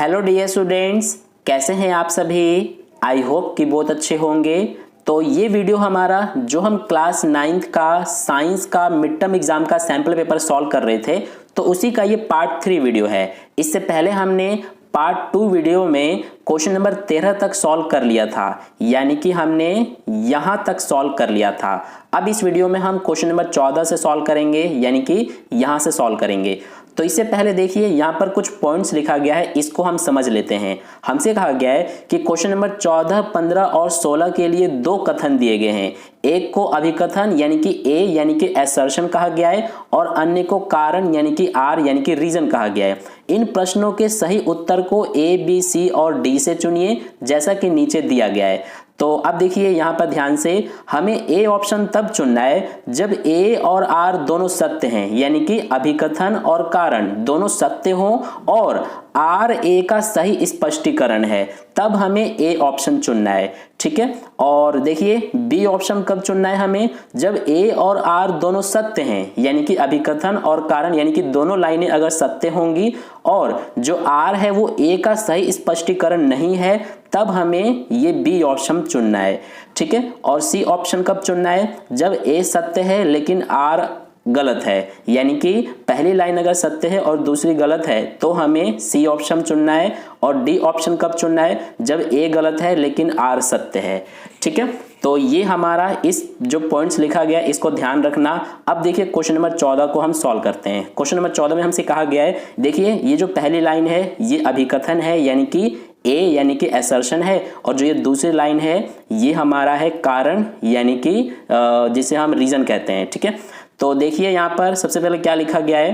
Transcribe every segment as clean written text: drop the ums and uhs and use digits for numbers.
Hello dear students, कैसे हैं आप सभी। आई होप कि बहुत अच्छे होंगे। तो ये वीडियो हमारा जो हम क्लास 9th का साइंस का मिड टर्म एग्जाम का सैंपल पेपर सॉल्व कर रहे थे, तो उसी का ये पार्ट 3 वीडियो है। इससे पहले हमने पार्ट 2 वीडियो में क्वेश्चन नंबर 13 तक सॉल्व कर लिया था, यानी कि हमने यहां तक सॉल्व कर लिया था। अब इस वीडियो में हम क्वेश्चन नंबर 14 से सॉल्व करेंगे, यानी कि यहां से सॉल्व करेंगे। तो इससे पहले देखिए यहाँ पर कुछ पॉइंट्स लिखा गया है, इसको हम समझ लेते हैं। हमसे कहा गया है कि क्वेश्चन नंबर 14, 15 और 16 के लिए दो कथन दिए गए हैं। एक को अभिकथन यानी कि ए यानी कि असर्शन कहा गया है, और अन्य को कारण यानी कि आर यानी कि रीजन कहा गया है। इन प्रश्नों के सही उत्तर को ए, बी, सी और डी से चुनिए, जैसा कि नीचे दिया गया है। तो अब देखिए यहाँ पर ध्यान से, हमें ए ऑप्शन तब चुनना है जब ए और आर दोनों सत्य हैं, यानी कि अभिकथन और कारण दोनों सत्य हों और आर ए का सही स्पष्टीकरण है, तब हमें ए ऑप्शन चुनना है। ठीक है। और देखिए बी ऑप्शन कब चुनना है हमें, जब ए और आर दोनों सत्य हैं, यानी कि अभिकथन और कारण यानी कि दोनों लाइनें अगर सत्य होंगी और जो आर है वो ए का सही स्पष्टीकरण नहीं है, तब हमें ये बी ऑप्शन चुनना है। ठीक है। और सी ऑप्शन कब चुनना है, जब ए सत्य है लेकिन आर गलत है, यानी कि पहली लाइन अगर सत्य है और दूसरी गलत है, तो हमें सी ऑप्शन चुनना है। और डी ऑप्शन कब चुनना है, जब ए गलत है लेकिन आर सत्य है। ठीक है। तो ये हमारा इस जो पॉइंट्स लिखा गया इसको ध्यान रखना। अब देखिए क्वेश्चन नंबर 14 को हम सॉल्व करते हैं। क्वेश्चन नंबर 14 में हमसे कहा गया है, देखिए ये जो पहली लाइन है ये अभिकथन है, यानी कि ए यानी कि असर्शन है, और जो ये दूसरी लाइन है ये हमारा है कारण, यानी कि जिसे हम रीजन कहते हैं। ठीक है। तो देखिए यहाँ पर सबसे पहले क्या लिखा गया है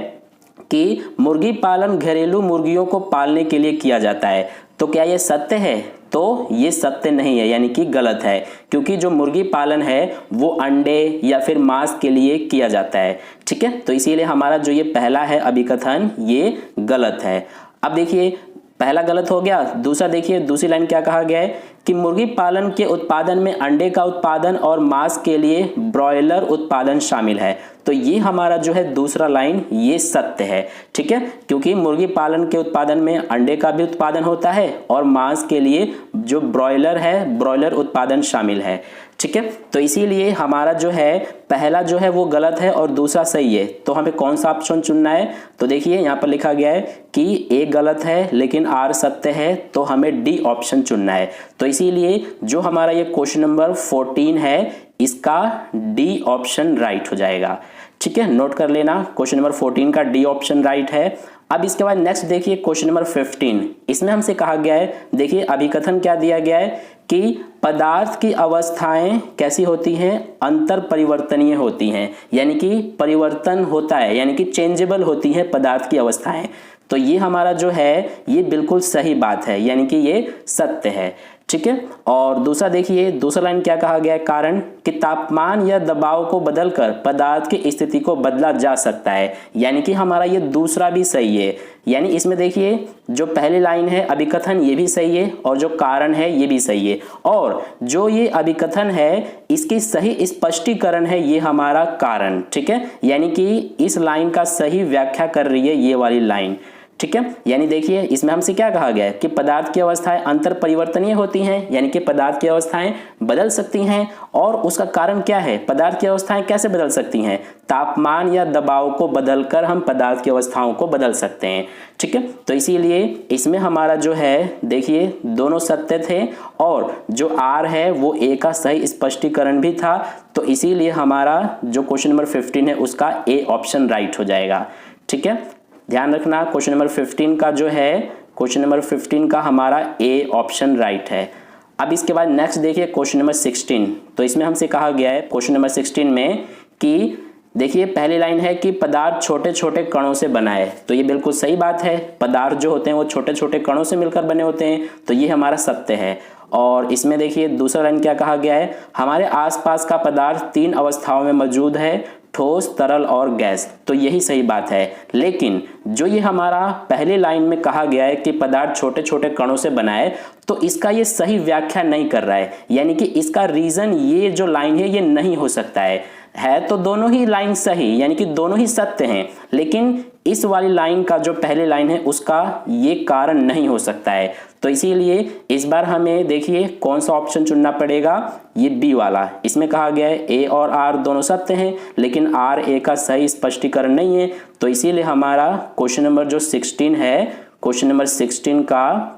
कि मुर्गी पालन घरेलू मुर्गियों को पालने के लिए किया जाता है। तो क्या ये सत्य है, तो ये सत्य नहीं है, यानी कि गलत है, क्योंकि जो मुर्गी पालन है वो अंडे या फिर मांस के लिए किया जाता है। ठीक है। तो इसीलिए हमारा जो ये पहला है अभिकथन ये गलत है। अब देखिए पहला गलत हो गया। दूसरा देखिए दूसरी लाइन क्या कहा गया है कि मुर्गी पालन के उत्पादन में अंडे का उत्पादन और मांस के लिए ब्रॉयलर उत्पादन शामिल है। तो ये हमारा जो है दूसरा लाइन ये सत्य है। ठीक है। क्योंकि मुर्गी पालन के उत्पादन में अंडे का भी उत्पादन होता है और मांस के लिए जो ब्रॉयलर है ब्रॉयलर उत्पादन शामिल है। ठीक है। तो इसीलिए हमारा जो है पहला जो है वो गलत है और दूसरा सही है। तो हमें कौन सा ऑप्शन चुनना है, तो देखिए यहाँ पर लिखा गया है कि ए गलत है लेकिन आर सत्य है, तो हमें डी ऑप्शन चुनना है। तो इसीलिए जो हमारा ये क्वेश्चन नंबर 14 है इसका डी ऑप्शन राइट हो जाएगा। ठीक है। नोट कर लेना, क्वेश्चन नंबर 14 का डी ऑप्शन राइट है। अब इसके बाद नेक्स्ट देखिए क्वेश्चन नंबर 15। इसमें हमसे कहा गया है, देखिए अभिकथन क्या दिया गया है कि पदार्थ की अवस्थाएं कैसी होती हैं, अंतर परिवर्तनीय होती हैं, यानी कि परिवर्तन होता है, यानी कि चेंजेबल होती हैं पदार्थ की अवस्थाएं। तो ये हमारा जो है ये बिल्कुल सही बात है, यानी कि ये सत्य है। ठीक है। और दूसरा देखिए दूसरा लाइन क्या कहा गया है, कारण कि तापमान या दबाव को बदलकर पदार्थ की स्थिति को बदला जा सकता है, यानी कि हमारा ये दूसरा भी सही है। यानी इसमें देखिए जो पहली लाइन है अभिकथन ये भी सही है और जो कारण है ये भी सही है, और जो ये अभिकथन है इसकी सही स्पष्टीकरण है ये हमारा कारण। ठीक है। यानी कि इस लाइन का सही व्याख्या कर रही है ये वाली लाइन। ठीक है। यानी देखिए इसमें हमसे क्या कहा गया है कि पदार्थ की अवस्थाएं अंतर परिवर्तनीय होती हैं, यानी कि पदार्थ की अवस्थाएं बदल सकती हैं। और उसका कारण क्या है, पदार्थ की अवस्थाएं कैसे बदल सकती हैं, तापमान या दबाव को बदलकर हम पदार्थ की अवस्थाओं को बदल सकते हैं। ठीक है। तो इसीलिए इसमें हमारा जो है देखिए दोनों सत्य थे और जो आर है वो ए का सही स्पष्टीकरण भी था। तो इसीलिए हमारा जो क्वेश्चन नंबर 15 है उसका ए ऑप्शन राइट हो जाएगा। ठीक है। ध्यान रखना क्वेश्चन नंबर 15 का जो है क्वेश्चन नंबर 15 का हमारा ए ऑप्शन राइट है। अब इसके बाद नेक्स्ट देखिए क्वेश्चन नंबर 16। तो इसमें हमसे कहा गया है क्वेश्चन नंबर 16 में कि देखिए पहली लाइन है कि पदार्थ छोटे छोटे कणों से बना है। तो ये बिल्कुल सही बात है, पदार्थ जो होते हैं वो छोटे छोटे कणों से मिलकर बने होते हैं, तो ये हमारा सत्य है। और इसमें देखिए दूसरा लाइन क्या कहा गया है, हमारे आसपास का पदार्थ 3 अवस्थाओं में मौजूद है, ठोस, तरल और गैस। तो यही सही बात है। लेकिन जो ये हमारा पहले लाइन में कहा गया है कि पदार्थ छोटे छोटे कणों से बना है, तो इसका ये सही व्याख्या नहीं कर रहा है, यानी कि इसका रीजन ये जो लाइन है ये नहीं हो सकता है। है तो दोनों ही लाइन सही, यानी कि दोनों ही सत्य हैं, लेकिन इस वाली लाइन का जो पहली लाइन है उसका ये कारण नहीं हो सकता है। तो इसीलिए इस बार हमें देखिए कौन सा ऑप्शन चुनना पड़ेगा, ये बी वाला। इसमें कहा गया है ए और आर दोनों सत्य हैं, लेकिन आर ए का सही स्पष्टीकरण नहीं है। तो इसीलिए हमारा क्वेश्चन नंबर जो 16 है, क्वेश्चन नंबर 16 का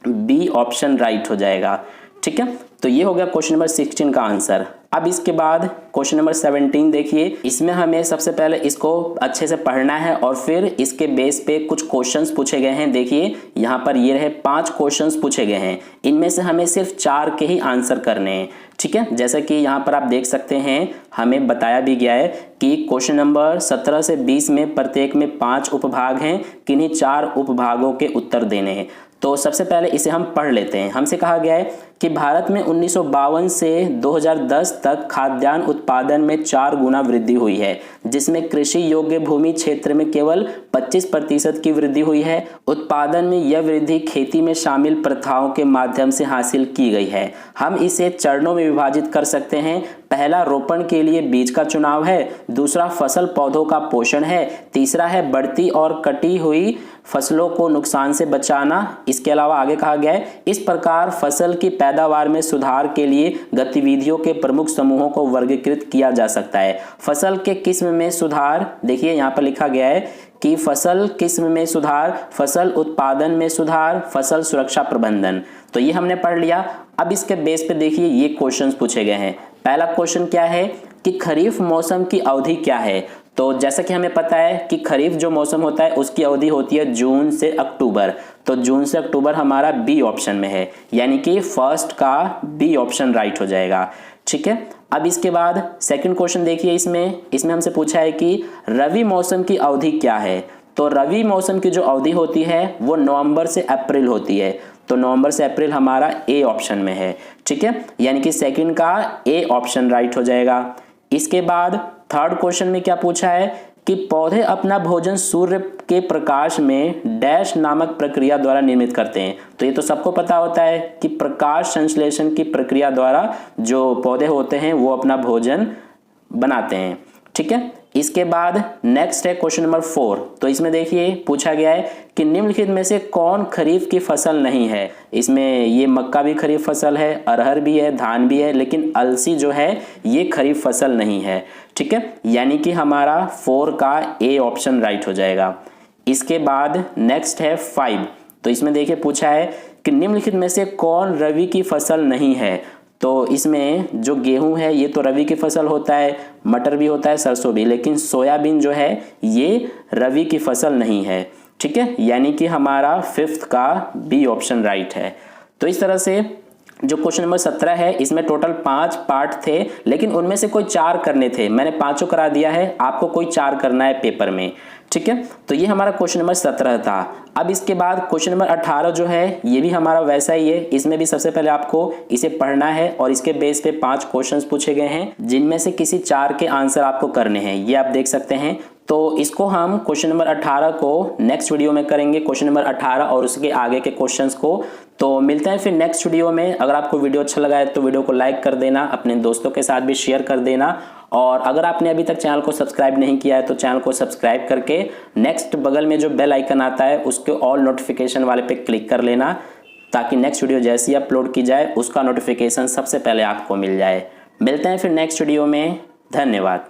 बी ऑप्शन राइट हो जाएगा। ठीक है, तो ये हो गया क्वेश्चन नंबर 16 का आंसर। अब इसके बाद क्वेश्चन नंबर 17 देखिए। इसमें हमें सबसे पहले इसको अच्छे से पढ़ना है और फिर इसके बेस पे कुछ क्वेश्चंस पूछे गए हैं। देखिए यहाँ पर ये रहे 5 क्वेश्चंस पूछे गए हैं, इनमें से हमें सिर्फ 4 के ही आंसर करने हैं। ठीक है, जैसा कि यहाँ पर आप देख सकते हैं, हमें बताया भी गया है कि क्वेश्चन नंबर 17 से 20 में प्रत्येक में 5 उपभाग हैं, किन्हीं 4 उपभागों के उत्तर देने हैं। तो सबसे पहले इसे हम पढ़ लेते हैं। हमसे कहा गया है कि भारत में 1952 से 2010 तक खाद्यान्न उत्पादन में 4 गुना वृद्धि हुई है, जिसमें कृषि योग्य भूमि क्षेत्र में केवल 25% की वृद्धि हुई है। उत्पादन में यह वृद्धि खेती में शामिल प्रथाओं के माध्यम से हासिल की गई है। हम इसे चरणों में विभाजित कर सकते हैं। पहला रोपण के लिए बीज का चुनाव है, दूसरा फसल पौधों का पोषण है, तीसरा है बढ़ती और कटी हुई फसलों को नुकसान से बचाना। इसके अलावा आगे कहा गया है, इस प्रकार फसल की पैदावार में सुधार के लिए गतिविधियों के प्रमुख समूहों को वर्गीकृत किया जा सकता है। फसल के किस्म में सुधार, देखिए यहाँ पर लिखा गया है कि फसल किस्म में सुधार, फसल उत्पादन में सुधार, फसल सुरक्षा प्रबंधन। तो ये हमने पढ़ लिया। अब इसके बेस पे देखिए ये क्वेश्चंस पूछे गए हैं। पहला क्वेश्चन क्या है कि खरीफ मौसम की अवधि क्या है। तो जैसा कि हमें पता है कि खरीफ जो मौसम होता है उसकी अवधि होती है जून से अक्टूबर। तो जून से अक्टूबर हमारा बी ऑप्शन में है, यानी कि फर्स्ट का बी ऑप्शन राइट हो जाएगा। ठीक है, अब इसके बाद सेकंड क्वेश्चन देखिए। इसमें हमसे पूछा है कि रवि मौसम की अवधि क्या है। तो रवि मौसम की जो अवधि होती है वो नवंबर से अप्रैल होती है। तो नवंबर से अप्रैल हमारा ए ऑप्शन में है। ठीक है, यानी कि सेकंड का ए ऑप्शन राइट हो जाएगा। इसके बाद थर्ड क्वेश्चन में क्या पूछा है कि पौधे अपना भोजन सूर्य के प्रकाश में डैश नामक प्रक्रिया द्वारा निर्मित करते हैं। तो ये तो सबको पता होता है कि प्रकाश संश्लेषण की प्रक्रिया द्वारा जो पौधे होते हैं वो अपना भोजन बनाते हैं। ठीक है, इसके बाद नेक्स्ट है क्वेश्चन नंबर 4। तो इसमें देखिए पूछा गया है कि निम्नलिखित में से कौन खरीफ की फसल नहीं है। इसमें ये मक्का भी खरीफ फसल है, अरहर भी है, धान भी है, लेकिन अलसी जो है ये खरीफ फसल नहीं है। ठीक है, यानी कि हमारा 4 का ए ऑप्शन राइट हो जाएगा। इसके बाद नेक्स्ट है 5। तो इसमें देखिए पूछा है कि निम्नलिखित में से कौन रबी की फसल नहीं है। तो इसमें जो गेहूं है ये तो रबी की फसल होता है, मटर भी होता है, सरसों भी, लेकिन सोयाबीन जो है ये रबी की फसल नहीं है। ठीक है, यानी कि हमारा 5th का बी ऑप्शन राइट है। तो इस तरह से जो क्वेश्चन नंबर 17 है इसमें टोटल 5 पार्ट थे, लेकिन उनमें से कोई 4 करने थे। मैंने 5 करा दिया है, आपको कोई 4 करना है पेपर में। ठीक है, तो ये हमारा क्वेश्चन नंबर 17 था। अब इसके बाद क्वेश्चन नंबर 18 जो है ये भी हमारा वैसा ही है। इसमें भी सबसे पहले आपको इसे पढ़ना है और इसके बेस पे 5 क्वेश्चंस पूछे गए हैं, जिनमें से किसी 4 के आंसर आपको करने हैं। ये आप देख सकते हैं। तो इसको हम क्वेश्चन नंबर 18 को नेक्स्ट वीडियो में करेंगे, क्वेश्चन नंबर 18 और उसके आगे के क्वेश्चंस को। तो मिलते हैं फिर नेक्स्ट वीडियो में। अगर आपको वीडियो अच्छा लगा है तो वीडियो को लाइक कर देना, अपने दोस्तों के साथ भी शेयर कर देना, और अगर आपने अभी तक चैनल को सब्सक्राइब नहीं किया है तो चैनल को सब्सक्राइब करके नेक्स्ट बगल में जो बेल आइकन आता है उसके ऑल नोटिफिकेशन वाले पे क्लिक कर लेना, ताकि नेक्स्ट वीडियो जैसे ही अपलोड की जाए उसका नोटिफिकेशन सबसे पहले आपको मिल जाए। मिलते हैं फिर नेक्स्ट वीडियो में। धन्यवाद।